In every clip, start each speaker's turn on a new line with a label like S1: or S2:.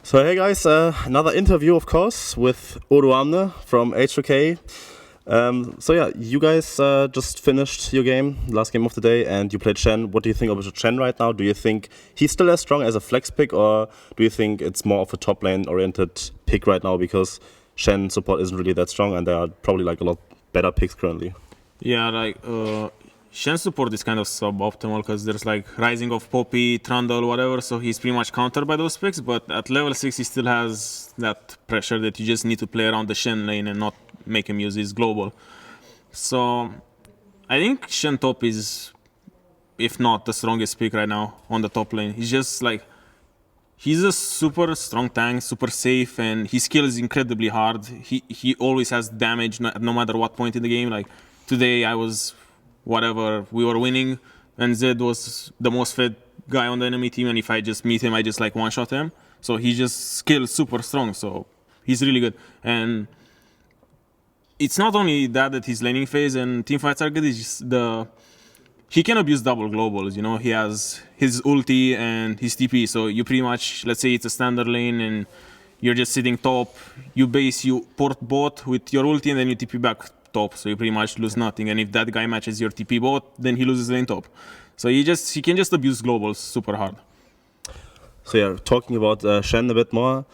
S1: So hey guys, another interview of course with Odoamne from H2K. So yeah, you guys just finished your game, last game of the day, and you played Shen. What do you think of Shen right now? Do you think he's still as strong as a flex pick, or do you think it's more of a top lane oriented pick right now because Shen support isn't really that strong and there are probably like a lot better picks currently?
S2: Yeah, like Shen support is kind of suboptimal because there's like Rising of Poppy, Trundle, whatever, so he's pretty much countered by those picks, but at level 6 he still has that pressure that you just need to play around the Shen lane and not make him use his global. So I think Shen top is, if not the strongest pick right now on the top lane. He's just like, he's a super strong tank, super safe, and his skill is incredibly hard. He always has damage no matter what point in the game. Like today I was whatever, we were winning, and Zed was the most fed guy on the enemy team, and if I just meet him, I just like one-shot him. So he just skills super strong, so he's really good. And it's not only that his laning phase and team fights are good, it's just he can abuse double globals, you know, he has his ulti and his TP, so you pretty much, let's say it's a standard lane and you're just sitting top, you port bot with your ulti and then you TP back top, so you pretty much lose nothing, and if that guy matches your TP bot, then he loses lane top. So he can just abuse globals super hard.
S1: So yeah, talking about Shen a bit more,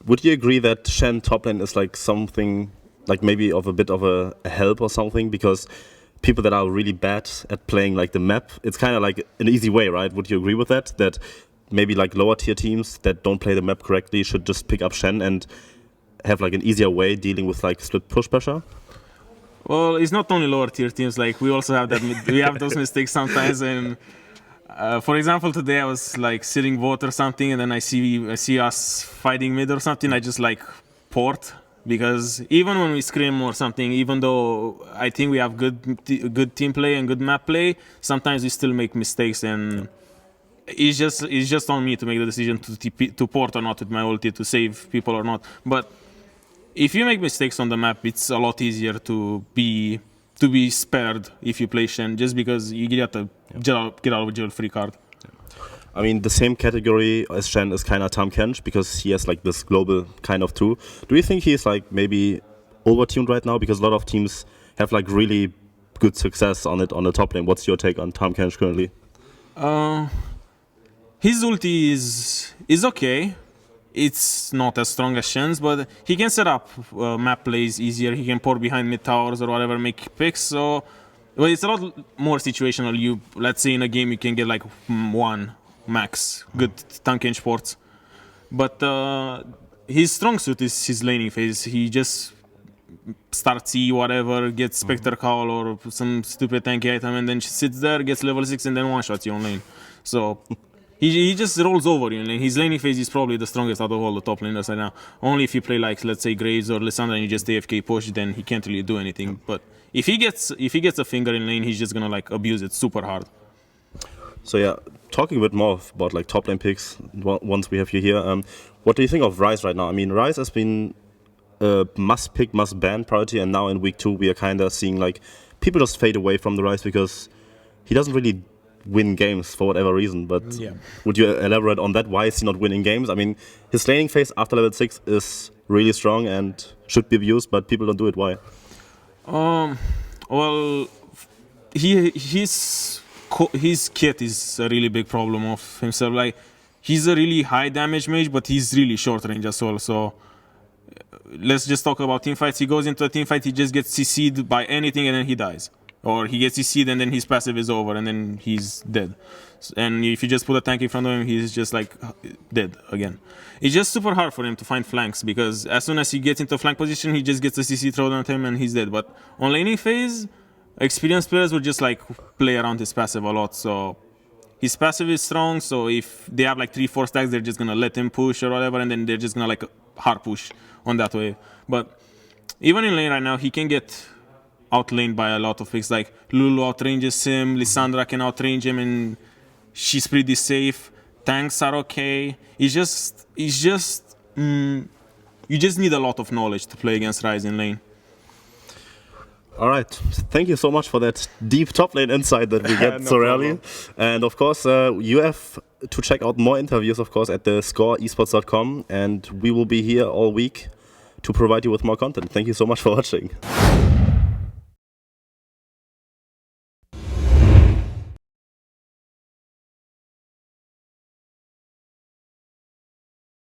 S1: would you agree that Shen top lane is like something, like maybe of a bit of a help or something, because people that are really bad at playing like the map, it's kind of like an easy way, right? Would you agree with that? That maybe like lower tier teams that don't play the map correctly should just pick up Shen and have like an easier way dealing with like split push pressure?
S2: Well, it's not only lower tier teams, like we also have that, we have those mistakes sometimes, and for example, today I was like sitting bot or something, and then I see us fighting mid or something, I just like port, because even when we scrim or something, even though I think we have good team play and good map play, sometimes we still make mistakes, and it's just on me to make the decision to port or not with my ulti, to save people or not. But if you make mistakes on the map, it's a lot easier to be spared if you play Shen, just because you get a get out of jail free card.
S1: I mean, the same category as Shen is kind of Tahm Kench, because he has like this global kind of too. Do you think he's like maybe overtuned right now? Because a lot of teams have like really good success on it on the top lane. What's your take on Tahm Kench currently?
S2: His ulti is okay. It's not as strong as Shen's, but he can set up map plays easier. He can pour behind mid towers or whatever, make picks. So, well, it's a lot more situational. Let's say in a game you can get like one max good tank and sports, but his strong suit is his laning phase. He just starts E whatever, gets Spectre Cowl or some stupid tanky item, and then sits there, gets level 6, and then one-shots you on lane. So he just rolls over you in lane. His laning phase is probably the strongest out of all the top laners right now. Only if you play like, let's say, Graves or Lissandra and you just AFK push, then he can't really do anything. But if he gets a finger in lane, he's just gonna like abuse it super hard.
S1: So yeah, talking a bit more about like top lane picks, once we have you here, what do you think of Ryze right now? I mean, Ryze has been must pick, must ban priority, and now in week 2 we are kind of seeing like people just fade away from the Ryze because he doesn't really win games for whatever reason. But yeah, would you elaborate on that? Why is he not winning games? I mean, his laning phase after level 6 is really strong and should be abused, but people don't do it. Why?
S2: Well, his kit is a really big problem of himself. Like, he's a really high damage mage, but he's really short range as well. So let's just talk about team fights. He goes into a team fight, he just gets CC'd by anything and then he dies. Or he gets CC'd and then his passive is over and then he's dead. And if you just put a tank in front of him, he's just like dead again. It's just super hard for him to find flanks, because as soon as he gets into flank position, he just gets a CC thrown at him and he's dead. But on laning phase, experienced players would just like play around his passive a lot. So his passive is strong, so if they have like 3-4 stacks, they're just gonna let him push or whatever, and then they're just gonna like hard push on that way. But even in lane right now, he can get outlaned by a lot of picks. Like Lulu outranges him, Lissandra can outrange him, and she's pretty safe. Tanks are okay. You just need a lot of knowledge to play against Ryze in lane.
S1: All right, thank you so much for that deep top lane insight that we get so rarely. And of course, you have to check out more interviews, of course, at theScore esports.com, and we will be here all week to provide you with more content. Thank you so much for watching.